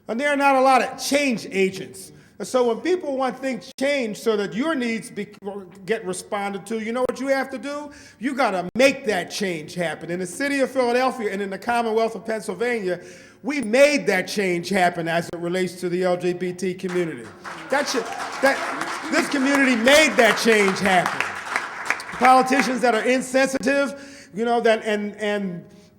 And there are not a lot of change agents. And so when people want things changed so that your needs get responded to, you know what you have to do? You got to make that change happen. In the city of Philadelphia and in the Commonwealth of Pennsylvania, we made that change happen as it relates to the LGBT community. This community made that change happen. Politicians that are insensitive,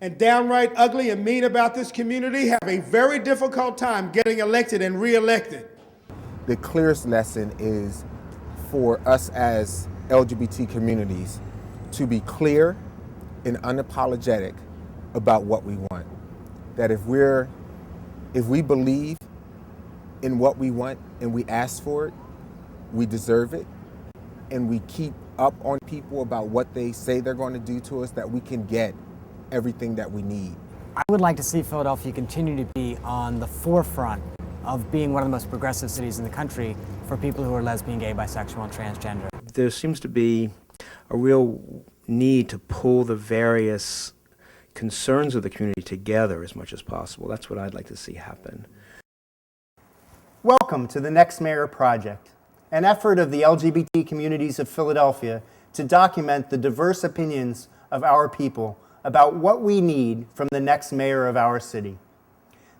and downright ugly and mean about this community have a very difficult time getting elected and re-elected. The clearest lesson is for us as LGBT communities to be clear and unapologetic about what we want. That if we believe in what we want and we ask for it, we deserve it, and we keep up on people about what they say they're going to do to us, that we can get everything that we need. I would like to see Philadelphia continue to be on the forefront of being one of the most progressive cities in the country for people who are lesbian, gay, bisexual, and transgender. There seems to be a real need to pull the various concerns of the community together as much as possible. That's what I'd like to see happen. Welcome to the Next Mayor Project, an effort of the LGBT communities of Philadelphia to document the diverse opinions of our people about what we need from the next mayor of our city.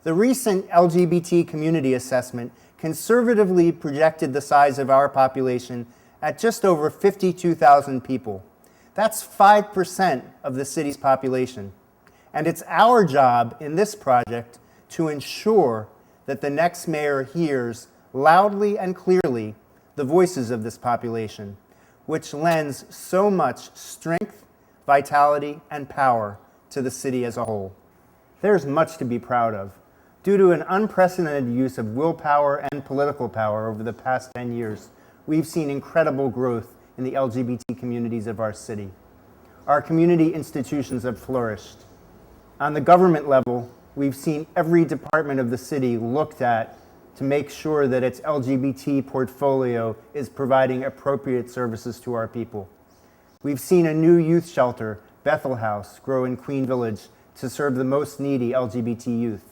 The recent LGBT community assessment conservatively projected the size of our population at just over 52,000 people. That's 5% of the city's population. And it's our job in this project to ensure that the next mayor hears loudly and clearly the voices of this population, which lends so much strength, vitality, and power to the city as a whole. There's much to be proud of. Due to an unprecedented use of willpower and political power over the past 10 years, we've seen incredible growth in the LGBT communities of our city. Our community institutions have flourished. On the government level, we've seen every department of the city looked at to make sure that its LGBT portfolio is providing appropriate services to our people. We've seen a new youth shelter, Bethel House, grow in Queen Village to serve the most needy LGBT youth.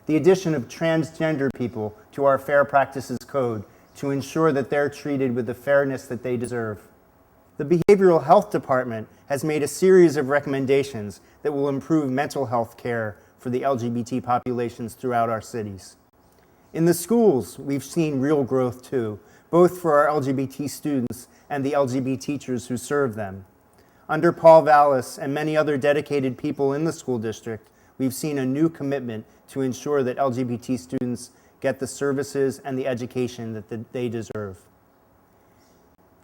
The addition of transgender people to our Fair Practices Code to ensure that they're treated with the fairness that they deserve. The Behavioral Health Department has made a series of recommendations that will improve mental health care for the LGBT populations throughout our cities. In the schools, we've seen real growth too, both for our LGBT students and the LGBT teachers who serve them. Under Paul Vallis and many other dedicated people in the school district, we've seen a new commitment to ensure that LGBT students get the services and the education that they deserve.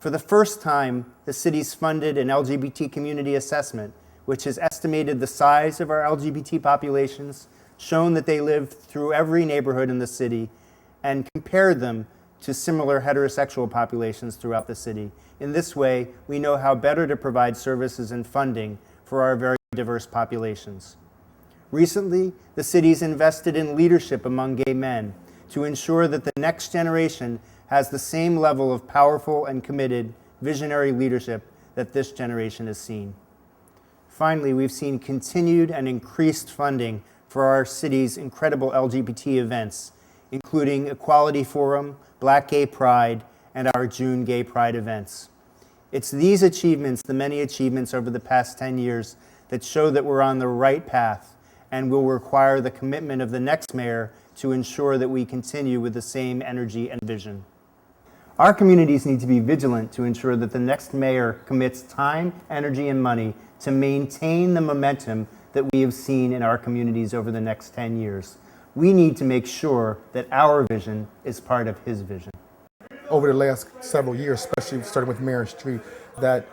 For the first time, the city's funded an LGBT community assessment, which has estimated the size of our LGBT populations, shown that they live through every neighborhood in the city, and compared them to similar heterosexual populations throughout the city. In this way, we know how better to provide services and funding for our very diverse populations. Recently, the city's invested in leadership among gay men to ensure that the next generation has the same level of powerful and committed visionary leadership that this generation has seen. Finally, we've seen continued and increased funding for our city's incredible LGBT events, including Equality Forum, Black Gay Pride, and our June Gay Pride events. It's these achievements, the many achievements over the past 10 years, that show that we're on the right path and will require the commitment of the next mayor to ensure that we continue with the same energy and vision. Our communities need to be vigilant to ensure that the next mayor commits time, energy, and money to maintain the momentum that we have seen in our communities over the next 10 years. We need to make sure that our vision is part of his vision. Over the last several years, especially starting with Mayor Street, that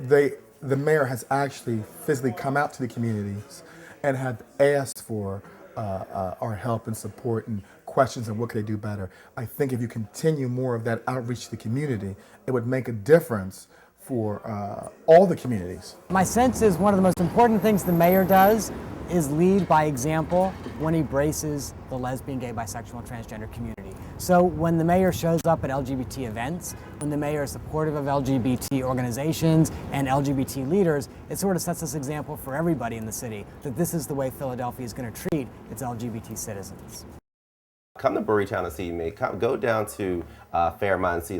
the mayor has actually physically come out to the communities and have asked for our help and support and questions of what could they do better. I think if you continue more of that outreach to the community, it would make a difference for all the communities. My sense is one of the most important things the mayor does is lead by example when he braces the lesbian, gay, bisexual, and transgender community. So when the mayor shows up at LGBT events, when the mayor is supportive of LGBT organizations and LGBT leaders, it sort of sets this example for everybody in the city that this is the way Philadelphia is going to treat its LGBT citizens. Come to Brewerytown and see me. Go down to Fairmont and see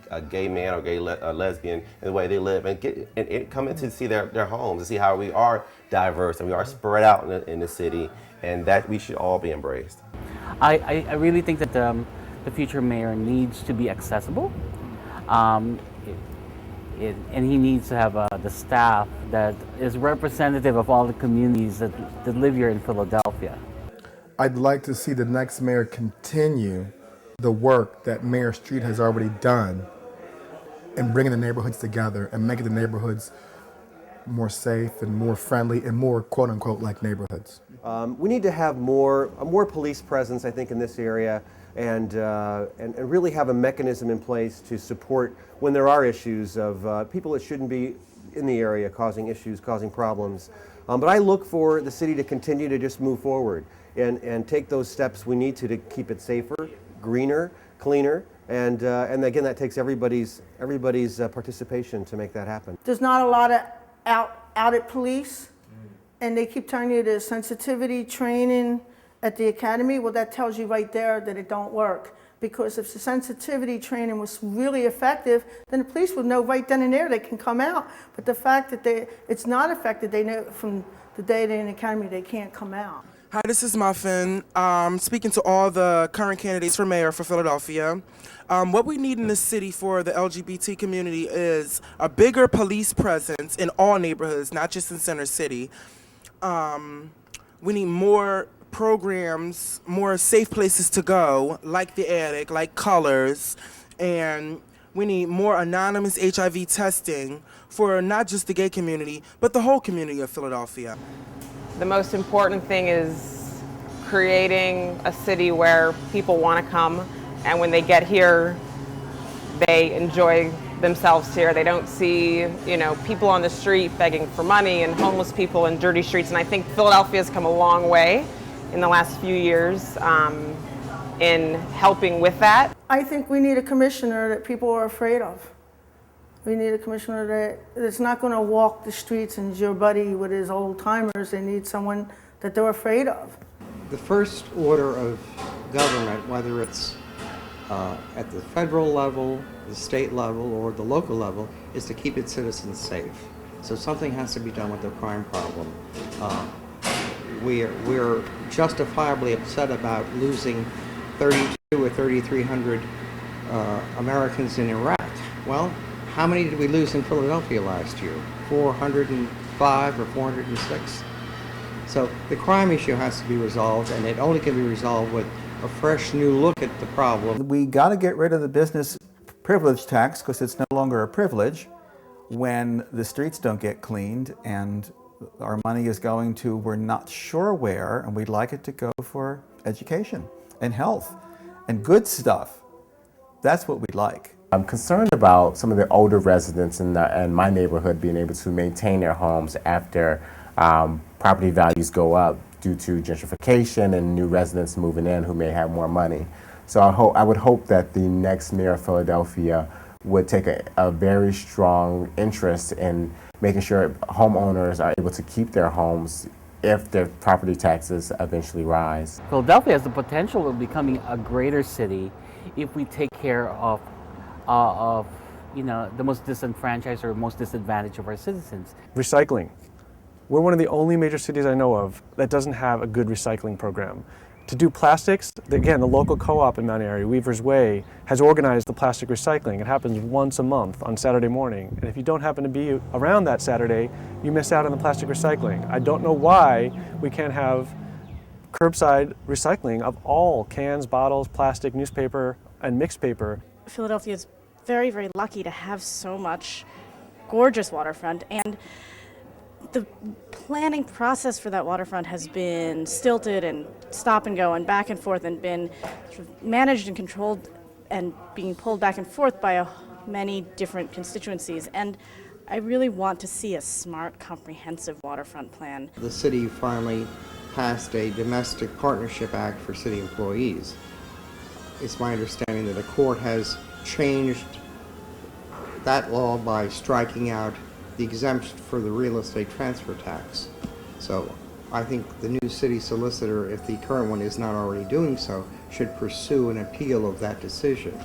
a gay man or gay lesbian and the way they live, and come in to see their homes and see how we are diverse and we are spread out in the city, and that we should all be embraced. I really think that the future mayor needs to be accessible, and he needs to have the staff that is representative of all the communities that live here in Philadelphia. I'd like to see the next mayor continue the work that Mayor Street has already done in bringing the neighborhoods together and making the neighborhoods more safe and more friendly and more quote-unquote like neighborhoods. We need to have more police presence, I think, in this area, and really have a mechanism in place to support when there are issues of people that shouldn't be in the area causing issues, causing problems. But I look for the city to continue to just move forward and take those steps we need to keep it safer, greener, cleaner, and again, that takes everybody's participation to make that happen. There's not a lot of out police, and they keep telling you there's sensitivity training at the academy. Well, that tells you right there that it don't work. Because if the sensitivity training was really effective, then the police would know right then and there they can come out. But the fact that it's not effective, they know from the day they're in the academy they can't come out. Hi, this is Muffin. Speaking to all the current candidates for mayor for Philadelphia. What we need in the city for the LGBT community is a bigger police presence in all neighborhoods, not just in Center City. We need more programs, more safe places to go, like the Attic, like Colors, and we need more anonymous HIV testing for not just the gay community, but the whole community of Philadelphia. The most important thing is creating a city where people want to come, and when they get here, they enjoy themselves here. They don't see, people on the street begging for money and homeless people in dirty streets. And I think Philadelphia has come a long way in the last few years in helping with that. I think we need a commissioner that people are afraid of. We need a commissioner that's not going to walk the streets and is your buddy with his old timers. They need someone that they're afraid of. The first order of government, whether it's at the federal level, the state level, or the local level, is to keep its citizens safe. So something has to be done with the crime problem. We're justifiably upset about losing 32 or 3,300 Americans in Iraq. Well, how many did we lose in Philadelphia last year? 405 or 406? So the crime issue has to be resolved, and it only can be resolved with a fresh new look at the problem. We got to get rid of the business privilege tax because it's no longer a privilege when the streets don't get cleaned and our money is going to, we're not sure where, and we'd like it to go for education and health and good stuff. That's what we'd like. I'm concerned about some of the older residents in my neighborhood being able to maintain their homes after property values go up due to gentrification and new residents moving in who may have more money. So I would hope that the next mayor of Philadelphia would take a very strong interest in making sure homeowners are able to keep their homes if their property taxes eventually rise. Philadelphia has the potential of becoming a greater city if we take care of the most disenfranchised or most disadvantaged of our citizens. Recycling. We're one of the only major cities I know of that doesn't have a good recycling program. To do plastics, again, the local co-op in Mount Airy, Weaver's Way, has organized the plastic recycling. It happens once a month on Saturday morning. And if you don't happen to be around that Saturday, you miss out on the plastic recycling. I don't know why we can't have curbside recycling of all cans, bottles, plastic, newspaper, and mixed paper. Philadelphia is very, very lucky to have so much gorgeous waterfront, and the planning process for that waterfront has been stilted and stop and go and back and forth and been sort of managed and controlled and being pulled back and forth by many different constituencies. And I really want to see a smart, comprehensive waterfront plan. The city finally passed a Domestic Partnership Act for city employees. it's my understanding that the court has changed that law by striking out the exemption for the real estate transfer tax. So I think the new city solicitor, if the current one is not already doing so, should pursue an appeal of that decision.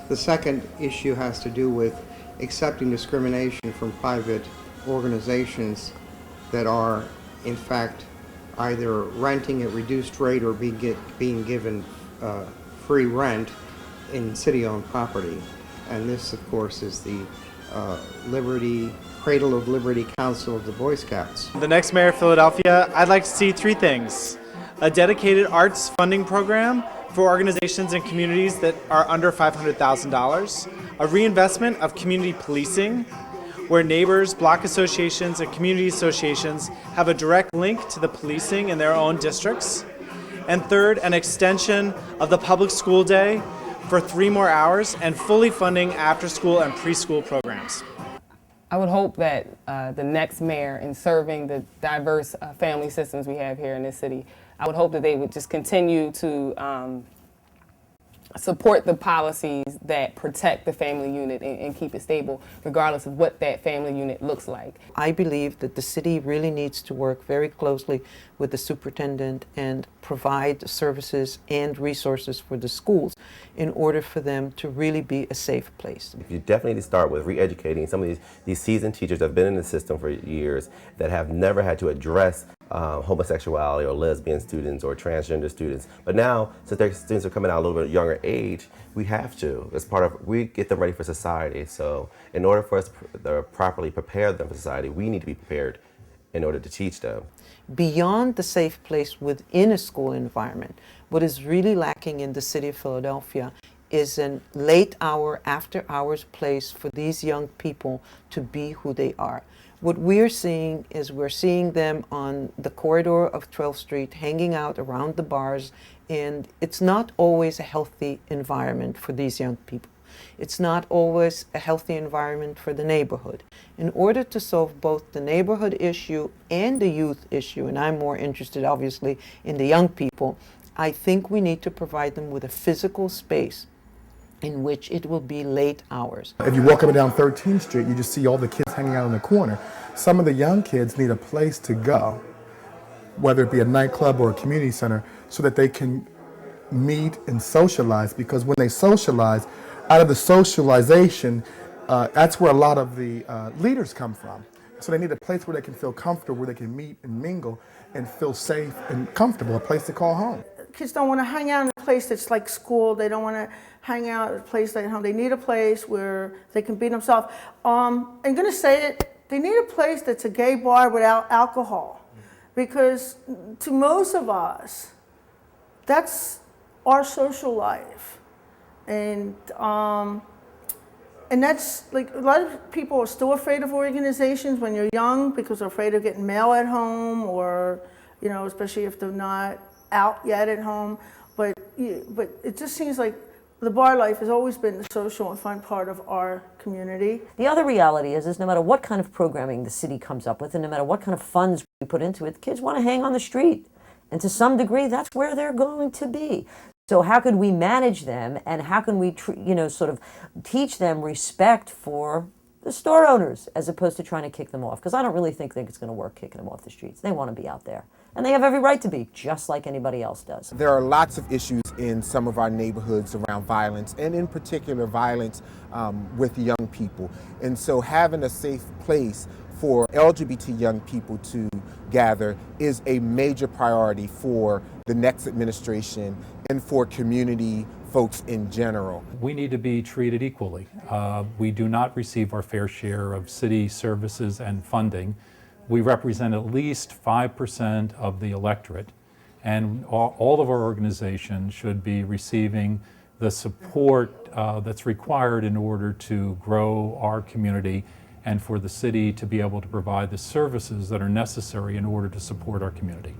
The second issue has to do with accepting discrimination from private organizations that are, in fact, either renting at reduced rate or being given free rent in city-owned property. And this, of course, is the Cradle of Liberty Council of the Boy Scouts. The next mayor of Philadelphia, I'd like to see three things: a dedicated arts funding program for organizations and communities that are under $500,000, a reinvestment of community policing, where neighbors, block associations, and community associations have a direct link to the policing in their own districts, and third, an extension of the public school day for 3 more hours and fully funding after-school and preschool programs. I would hope that the next mayor, in serving the diverse family systems we have here in this city, I would hope that they would just continue to support the policies that protect the family unit and keep it stable, regardless of what that family unit looks like. I believe that the city really needs to work very closely with the superintendent and provide services and resources for the schools in order for them to really be a safe place. You definitely need to start with re-educating some of these seasoned teachers that have been in the system for years that have never had to address homosexuality or lesbian students or transgender students. But now, since their students are coming out a little bit younger age, we have to. As part of, we get them ready for society. So in order for us to properly prepare them for society, we need to be prepared in order to teach them. Beyond the safe place within a school environment, what is really lacking in the city of Philadelphia is a late hour, after hours place for these young people to be who they are. What we're seeing is we're seeing them on the corridor of 12th Street, hanging out around the bars, and it's not always a healthy environment for these young people. It's not always a healthy environment for the neighborhood. In order to solve both the neighborhood issue and the youth issue, and I'm more interested obviously in the young people, I think we need to provide them with a physical space in which it will be late hours. If you walk up and down 13th Street, you just see all the kids hanging out in the corner. Some of the young kids need a place to go, whether it be a nightclub or a community center, so that they can meet and socialize, because when they socialize, out of the socialization, that's where a lot of the leaders come from. So they need a place where they can feel comfortable, where they can meet and mingle and feel safe and comfortable, a place to call home. Kids don't want to hang out in a place that's like school. They don't want to hang out at a place like home. They need a place where they can be themselves. I'm going to say it, they need a place that's a gay bar without alcohol. Because to most of us, that's our social life. And that's like, a lot of people are still afraid of organizations when you're young because they're afraid of getting mail at home, or, you know, especially if they're not out yet at home. But it just seems like the bar life has always been the social and fun part of our community. The other reality is no matter what kind of programming the city comes up with, and no matter what kind of funds we put into it, kids want to hang on the street. And to some degree, that's where they're going to be. So how could we manage them, and how can we, sort of teach them respect for the store owners as opposed to trying to kick them off? Because I don't really think it's going to work kicking them off the streets. They want to be out there. And they have every right to be, just like anybody else does. There are lots of issues in some of our neighborhoods around violence, and in particular violence with young people. And so having a safe place for LGBT young people to gather is a major priority for the next administration and for community folks in general. We need to be treated equally. We do not receive our fair share of city services and funding. We represent at least 5% of the electorate, and all of our organizations should be receiving the support that's required in order to grow our community and for the city to be able to provide the services that are necessary in order to support our community.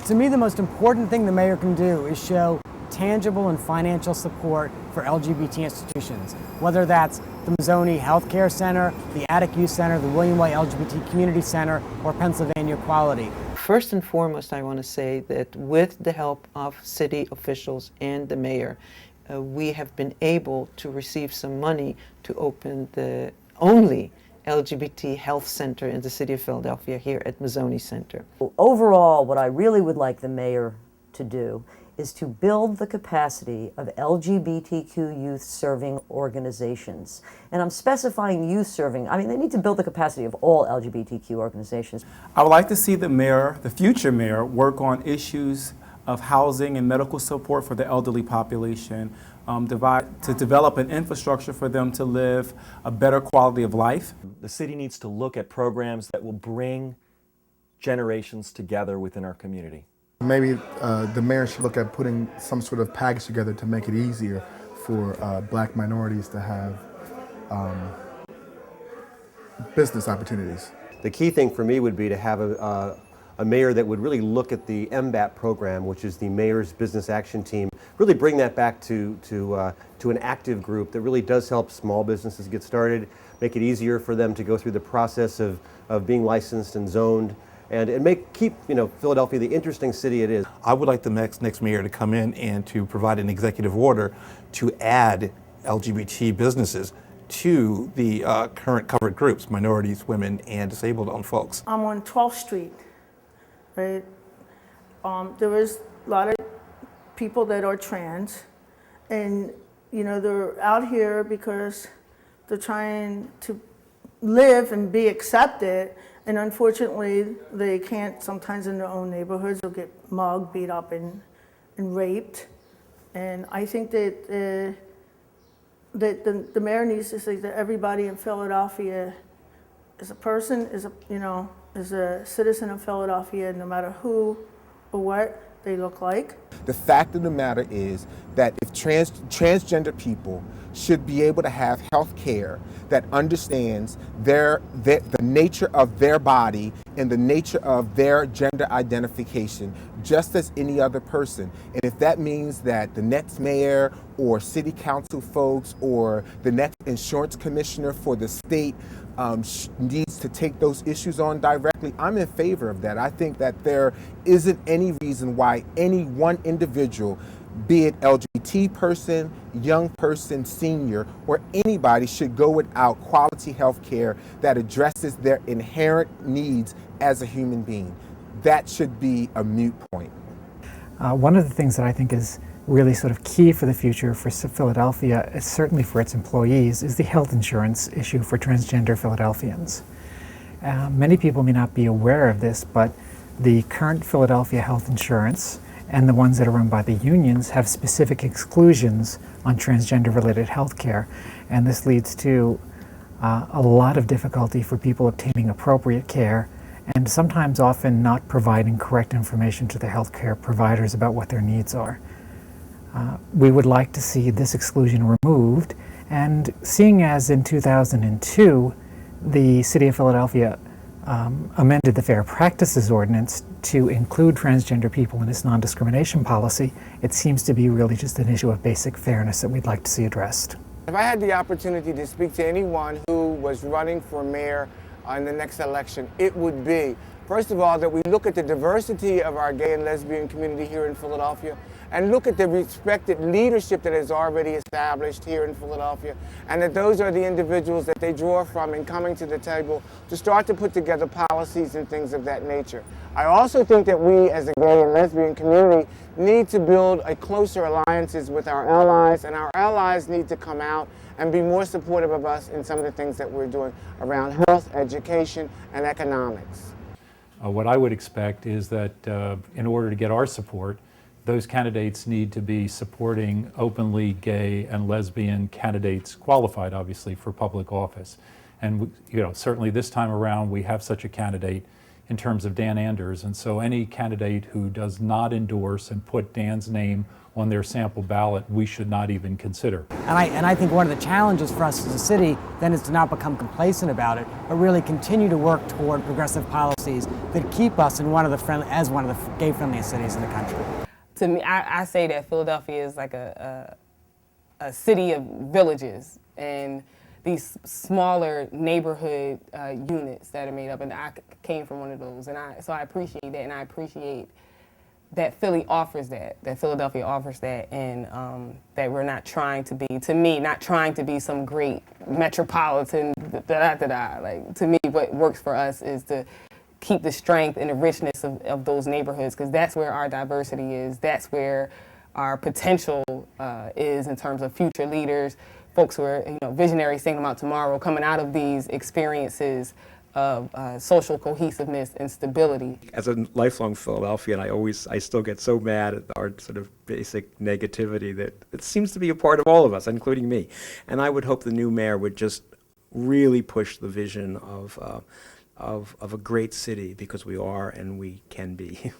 To me, the most important thing the mayor can do is show tangible and financial support for LGBT institutions, whether that's the Mazzoni Healthcare Center, the Attic Youth Center, the William White LGBT Community Center, or Pennsylvania Equality. first and foremost, I want to say that with the help of city officials and the mayor, we have been able to receive some money to open the only LGBT health center in the city of Philadelphia here at Mazzoni Center. Overall, what I really would like the mayor to do is to build the capacity of LGBTQ youth serving organizations. And I'm specifying youth serving. I mean, they need to build the capacity of all LGBTQ organizations. I would like to see the mayor, the future mayor, work on issues of housing and medical support for the elderly population, to develop an infrastructure for them to live a better quality of life. The city needs to look at programs that will bring generations together within our community. Maybe the mayor should look at putting some sort of package together to make it easier for black minorities to have business opportunities. The key thing for me would be to have a mayor that would really look at the MBAT program, which is the Mayor's Business Action Team, really bring that back to an active group that really does help small businesses get started, make it easier for them to go through the process of being licensed and zoned, and keep Philadelphia the interesting city it is. I would like the next mayor to come in and to provide an executive order to add LGBT businesses to the current covered groups, minorities, women, and disabled folks. I'm on 12th Street, right? There is a lot of people that are trans, and they're out here because they're trying to live and be accepted, and unfortunately they can't sometimes in their own neighborhoods. They'll get mugged, beat up, and raped. And I think that the mayor needs to say that everybody in Philadelphia is a person, is a citizen of Philadelphia, no matter who or what they look like. The fact of the matter is that if transgender people should be able to have health care that understands the nature of their body and the nature of their gender identification just as any other person. And if that means that the next mayor or city council folks or the next insurance commissioner for the state needs to take those issues on directly, I'm in favor of that. I think that there isn't any reason why any one individual, be it LGBT person, young person, senior, or anybody, should go without quality health care that addresses their inherent needs as a human being. That should be a moot point. One of the things that I think is really sort of key for the future for Philadelphia, certainly for its employees, is the health insurance issue for transgender Philadelphians. Many people may not be aware of this, but the current Philadelphia health insurance and the ones that are run by the unions have specific exclusions on transgender-related health care, and this leads to a lot of difficulty for people obtaining appropriate care and sometimes often not providing correct information to the healthcare providers about what their needs are. We would like to see this exclusion removed, and seeing as in 2002 the City of Philadelphia amended the Fair Practices Ordinance to include transgender people in its non-discrimination policy, it seems to be really just an issue of basic fairness that we'd like to see addressed. If I had the opportunity to speak to anyone who was running for mayor in the next election, it would be, first of all, that we look at the diversity of our gay and lesbian community here in Philadelphia, and look at the respected leadership that is already established here in Philadelphia, and that those are the individuals that they draw from in coming to the table to start to put together policies and things of that nature. I also think that we as a gay and lesbian community need to build a closer alliances with our allies, and our allies need to come out and be more supportive of us in some of the things that we're doing around health, education, and economics. What I would expect is that in order to get our support, those candidates need to be supporting openly gay and lesbian candidates, qualified obviously for public office. And certainly this time around we have such a candidate in terms of Dan Anders, and so any candidate who does not endorse and put Dan's name on their sample ballot, we should not even consider. And I think one of the challenges for us as a city then is to not become complacent about it, but really continue to work toward progressive policies that keep us in one of the gay-friendliest cities in the country. To me, I say that Philadelphia is like a city of villages, and these smaller neighborhood units that are made up, and I came from one of those, and so I appreciate that, and I appreciate that Philly offers that Philadelphia offers that, and that we're not trying to be, to me, not trying to be some great metropolitan da-da-da-da. Like, to me, what works for us is to keep the strength and the richness of those neighborhoods, because that's where our diversity is, that's where our potential is in terms of future leaders, folks who are, visionaries thinking about tomorrow, coming out of these experiences of social cohesiveness and stability. As a lifelong Philadelphian, I still get so mad at our sort of basic negativity that it seems to be a part of all of us, including me. And I would hope the new mayor would just really push the vision of a great city, because we are and we can be.